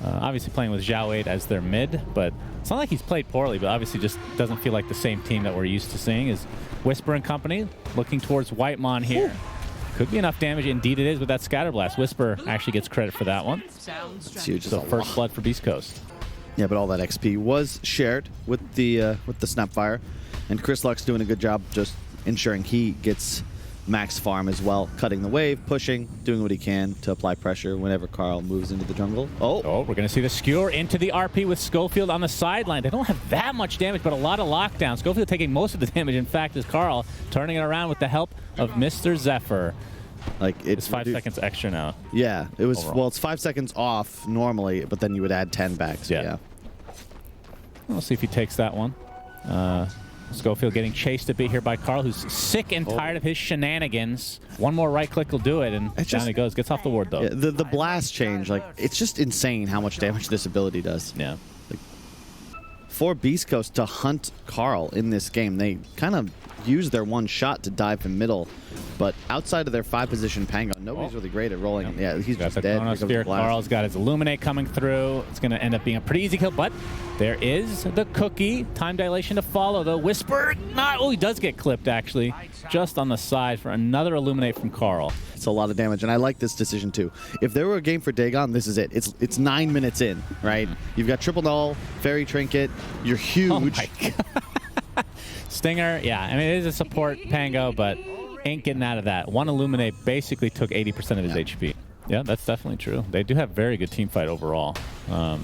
Obviously playing with Zhao 8 as their mid, but it's not like he's played poorly, but obviously just doesn't feel like the same team that we're used to seeing. Is Whisper and company looking towards Whitemon here. Ooh. Could be enough damage. Indeed it is with that Scatter Blast. Whisper actually gets credit for that one. It's huge. So first blood for Beastcoast. Yeah, but all that XP was shared with the Snapfire, and Chris Luck's doing a good job just ensuring he gets max farm as well, cutting the wave, pushing, doing what he can to apply pressure whenever Karl moves into the jungle. Oh, we're going to see the skewer into the RP with Schofield on the sideline. They don't have that much damage, but a lot of lockdown. Schofield taking most of the damage, in fact, is Karl turning it around with the help of Mr. Zephyr. Like it's 5 seconds extra now. Yeah, it was overall. Well, it's 5 seconds off normally, but then you would add 10 back. So yeah. We'll see if he takes that one. Schofield getting chased a bit here by Karl, who's sick and tired of his shenanigans. One more right click will do it, and down he goes. Gets off the ward, though. Yeah, the blast change, like, it's just insane how much damage this ability does. Yeah. Like, for Beastcoast to hunt Karl in this game, they kind of use their one shot to dive in middle, but outside of their 5-position Pango, nobody's really great at rolling. Yep. Yeah, he's just dead. Chronosphere. Karl's got his Illuminate coming through. It's going to end up being a pretty easy kill, but there is the cookie. Time dilation to follow, though. Whisper, he does get clipped, actually, just on the side for another Illuminate from Karl. It's a lot of damage, and I like this decision, too. If there were a game for Dagon, this is it. It's 9 minutes in, right? You've got triple null, fairy trinket, you're huge. Oh, my God. Stinger, yeah, I mean, it is a support Pango, but ain't getting out of that. One Illuminate basically took 80% of his HP. Yeah, that's definitely true. They do have very good team fight overall. I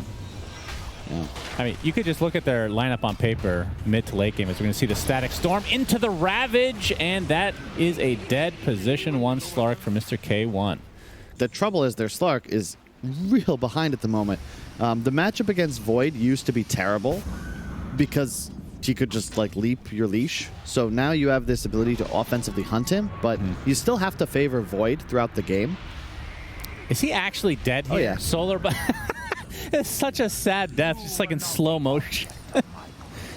mean, you could just look at their lineup on paper, mid to late game, as we're going to see the Static Storm into the Ravage, and that is a dead position 1 Slark for Mr. K1. The trouble is their Slark is real behind at the moment. The matchup against Void used to be terrible because he could just like leap your leash. So now you have this ability to offensively hunt him, but you still have to favor Void throughout the game. Is he actually dead here? Oh, yeah. Solar, but it's such a sad death, just like in slow motion.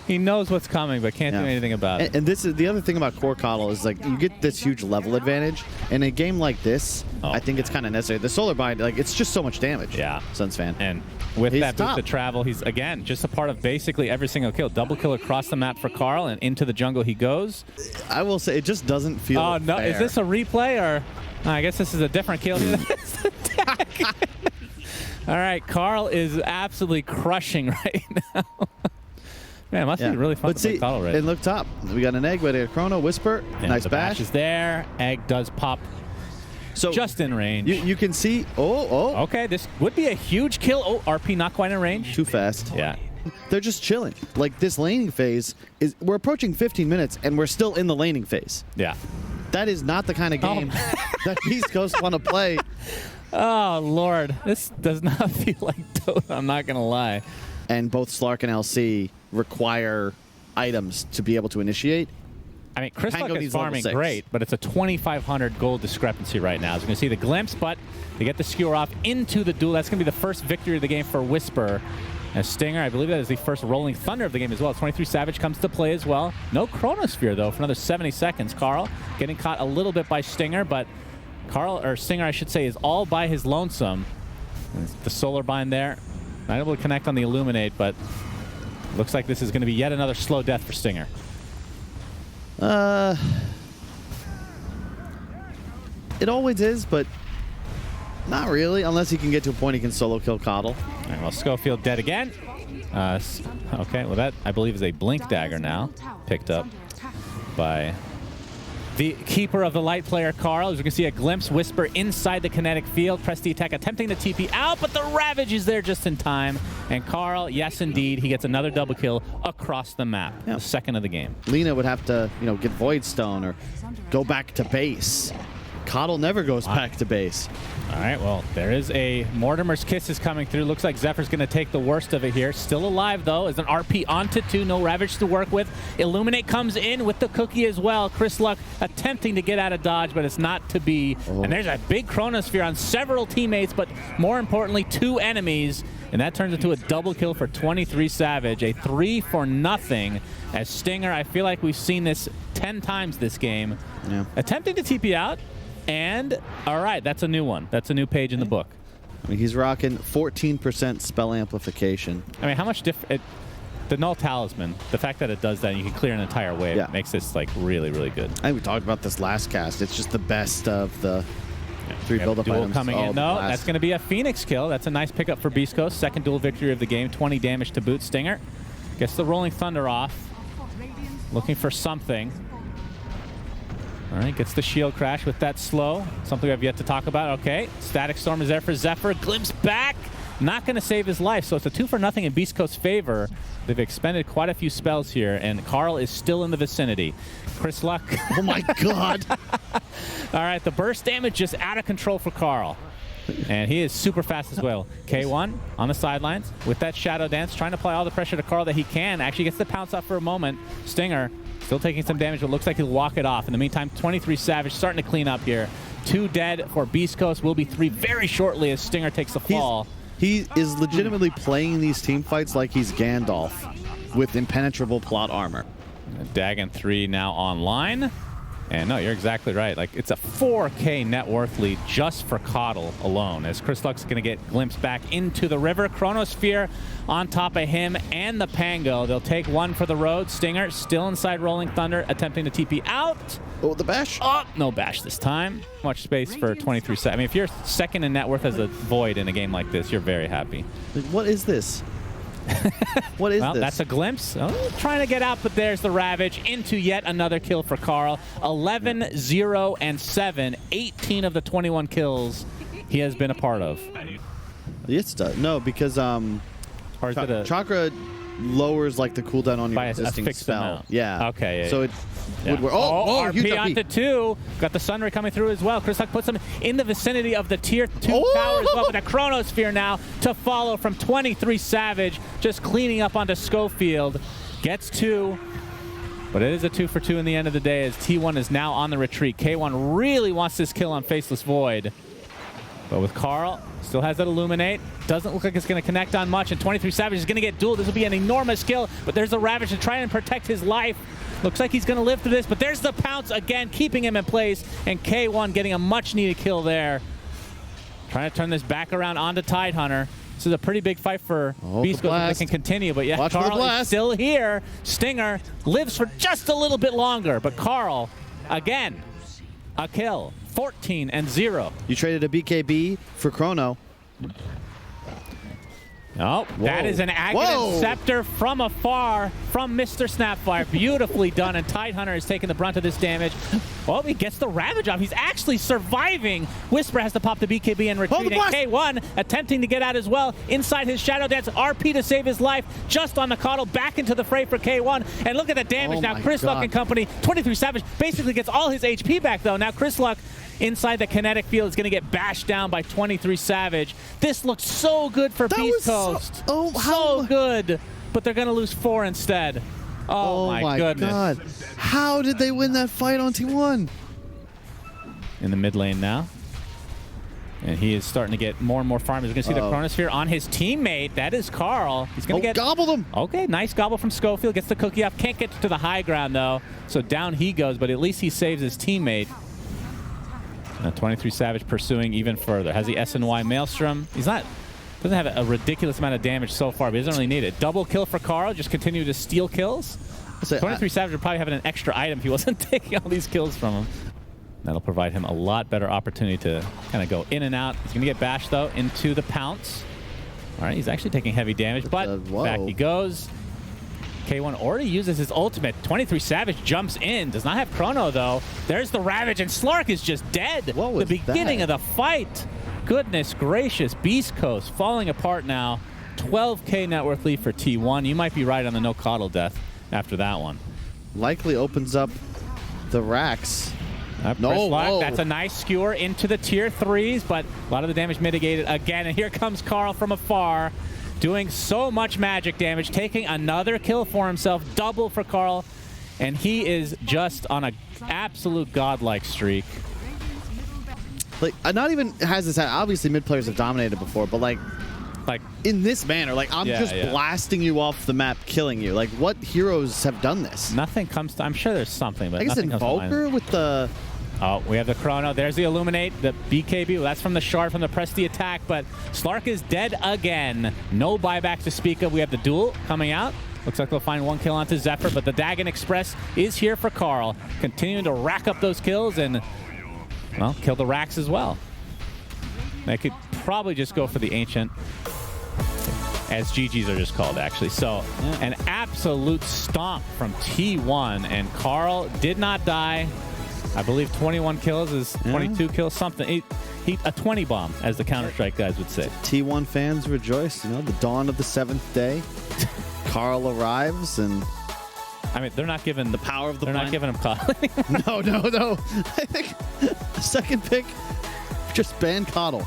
He knows what's coming, but can't do anything about it. And this is the other thing about core Kotl is like you get this huge level advantage. In a game like this, I think it's kind of necessary. The Solar Bind, like it's just so much damage. Yeah, Sunsfan. And with that boost to travel, he's again just a part of basically every single kill. Double kill across the map for Karl, and into the jungle he goes. I will say it just doesn't feel. Oh no! fair. Is this a replay or? I guess this is a different kill. All right, Karl is absolutely crushing right now. Man, it must be really fun to play Kotl right. And look top. We got an egg, we got a Chrono, Whisper, nice bash. Bash is there. Egg does pop just in range. You can see, Okay, this would be a huge kill. Oh, RP not quite in range. Too fast. Yeah. They're just chilling. Like this laning phase, we're approaching 15 minutes and we're still in the laning phase. Yeah. That is not the kind of game that Beastcoast want to play. Oh, Lord. This does not feel like Dota, I'm not going to lie. And both Slark and LC require items to be able to initiate. I mean, Chris Luck is farming great, but it's a 2,500 gold discrepancy right now. As you can see the glimpse, but they get the skewer off into the duel. That's going to be the first victory of the game for Whisper. As Stinger, I believe that is the first Rolling Thunder of the game as well. 23 Savage comes to play as well. No Chronosphere, though, for another 70 seconds. Karl getting caught a little bit by Stinger, but Stinger, I should say, is all by his lonesome. The Solar Bind there. Not able to connect on the Illuminate, but looks like this is going to be yet another slow death for Stinger. It always is, but not really, unless he can get to a point he can solo kill Kotl. All right, well, Schofield dead again. Okay, well, that, I believe, is a Blink Dagger now, picked up by the keeper of the light player, Karl. As you can see, a glimpse, Whisper inside the kinetic field. Press the attack, attempting to TP out, but the Ravage is there just in time. And Karl, yes, indeed, he gets another double kill across the map. Yep. The second of the game. Lina would have to, get Void Stone or go back to base. Kotl never goes back to base. All right, well, there is a Mortimer's Kisses coming through. Looks like Zephyr's going to take the worst of it here. Still alive, though, as an RP onto 2. No Ravage to work with. Illuminate comes in with the cookie as well. Chris Luck attempting to get out of dodge, but it's not to be. And there's a big Chronosphere on several teammates, but more importantly, 2 enemies. And that turns into a double kill for 23 Savage. A 3-for-0 as Stinger. I feel like we've seen this 10 times this game. Yeah. Attempting to TP out. And, all right, that's a new one. That's a new page in the book. I mean, he's rocking 14% spell amplification. I mean, how much the Null Talisman, the fact that it does that and you can clear an entire wave makes this like really, really good. I think we talked about this last cast. It's just the best of the 3 build-up items. Coming in. No, that's going to be a Phoenix kill. That's a nice pickup for Beastcoast. Second dual victory of the game. 20 damage to boot. Stinger gets the Rolling Thunder off. Looking for something. All right, gets the shield crash with that slow. Something we have yet to talk about. Okay, Static Storm is there for Zephyr. Glimpse back. Not going to save his life, so it's a 2-for-0 in Beast Coast's favor. They've expended quite a few spells here, and Karl is still in the vicinity. Chris Luck. Oh my god. All right, the burst damage just out of control for Karl. And he is super fast as well. K1 on the sidelines with that Shadow Dance, trying to apply all the pressure to Karl that he can. Actually gets the pounce off for a moment. Stinger still taking some damage, but looks like he'll walk it off. In the meantime, 23 Savage starting to clean up here. 2 dead for Beast Coast. Will be 3 very shortly as Stinger takes the fall. He is legitimately playing these team fights like he's Gandalf with impenetrable plot armor. Dagon 3 now online. And no, you're exactly right. Like, it's a 4K net worth lead just for Kotl alone, as Chris Luck's going to get glimpsed back into the river. Chronosphere on top of him and the Pango. They'll take one for the road. Stinger still inside Rolling Thunder, attempting to TP out. Oh, the bash? Oh, no bash this time. Much space for 23 seconds. I mean, if you're second in net worth as a Void in a game like this, you're very happy. What is this? What is this? That's a glimpse. Oh, trying to get out, but there's the Ravage into yet another kill for Karl. 11, 0, and 7. 18 of the 21 kills he has been a part of. Yes, it does. No, because Chakra lowers like the cooldown on your existing spell. Yeah. Okay. So it would work. RP onto 2. Got the Sunray coming through as well. Chris Luck puts him in the vicinity of the tier 2 tower as well, with a Chronosphere now to follow from 23 Savage, just cleaning up onto Schofield. Gets 2. But it is a 2-for-2 in the end of the day, as T1 is now on the retreat. K1 really wants this kill on Faceless Void. But with Karl, still has that Illuminate. Doesn't look like it's going to connect on much, and 23 Savage is going to get dueled. This will be an enormous kill, but there's a Ravage to try and protect his life. Looks like he's going to live through this, but there's the pounce again, keeping him in place, and K1 getting a much-needed kill there. Trying to turn this back around onto Tidehunter. This is a pretty big fight for Beastcoast if they can continue, but yeah, Karl is still here. Stinger lives for just a little bit longer, but Karl, again, a kill. 14 and 0. You traded a BKB for Chrono. Oh, that is an Aghanim Scepter from afar from Mr. Snapfire. Beautifully done, and Tidehunter is taking the brunt of this damage. Well, he gets the Ravage off. He's actually surviving. Whisper has to pop the BKB and retreat. And K1 attempting to get out as well. Inside his Shadow Dance, RP to save his life. Just on the Kotl, back into the fray for K1. And look at the damage now. Chris Luck and company. 23 Savage basically gets all his HP back, though. Now Chris Luck inside the kinetic field is going to get bashed down by 23 Savage. This looks so good for Beast Coast. So good. But they're going to lose 4 instead. Oh my goodness. God. How did they win that fight on T1? In the mid lane now. And he is starting to get more and more farm. He's going to see the Chronosphere on his teammate. That is Karl. He's going to get gobbled him. Okay, nice gobble from Schofield. Gets the cookie off. Can't get to the high ground, though. So down he goes, but at least he saves his teammate. 23 Savage pursuing even further. Has the SNY Maelstrom. Doesn't have a ridiculous amount of damage so far, but he doesn't really need it. Double kill for Karl. Just continue to steal kills. 23 Savage would probably have an extra item if he wasn't taking all these kills from him. That'll provide him a lot better opportunity to kind of go in and out. He's going to get bashed, though, into the pounce. All right, he's actually taking heavy damage, but back he goes. K1 already uses his ultimate. 23 Savage jumps in. Does not have Chrono, though. There's the Ravage, and Slark is just dead. The beginning of the fight. Goodness gracious. Beast Coast falling apart now. 12K net worth lead for T1. You might be right on the no Kotl death after that one. Likely opens up the racks. That's a nice skewer into the tier 3s, but a lot of the damage mitigated again. And here comes Karl from afar, doing so much magic damage, taking another kill for himself. Double for Karl, and he is just on an absolute godlike streak. Like, not even has this. Obviously, mid players have dominated before, but like in this manner, like I'm just blasting you off the map, killing you. Like, what heroes have done this? Nothing comes to. I'm sure there's something, but I guess Invoker with the Oh, we have the Chrono. There's the Illuminate, the BKB. Well, that's from the Shard, from the Press the Attack, but Slark is dead again. No buyback to speak of. We have the duel coming out. Looks like they'll find 1 kill onto Zephyr, but the Dagon Express is here for Karl, continuing to rack up those kills and, well, kill the racks as well. They could probably just go for the Ancient, as GGs are just called, actually. So, an absolute stomp from T1, and Karl did not die. I believe 21 kills is 22 kills, something. A 20 bomb, as the Counter-Strike guys would say. T1 fans rejoice, you know, the dawn of the 7th day. Karl arrives, and I mean, they're not giving the power of the They're plan. not giving him Kotl. No. I think the second pick just ban Kotl.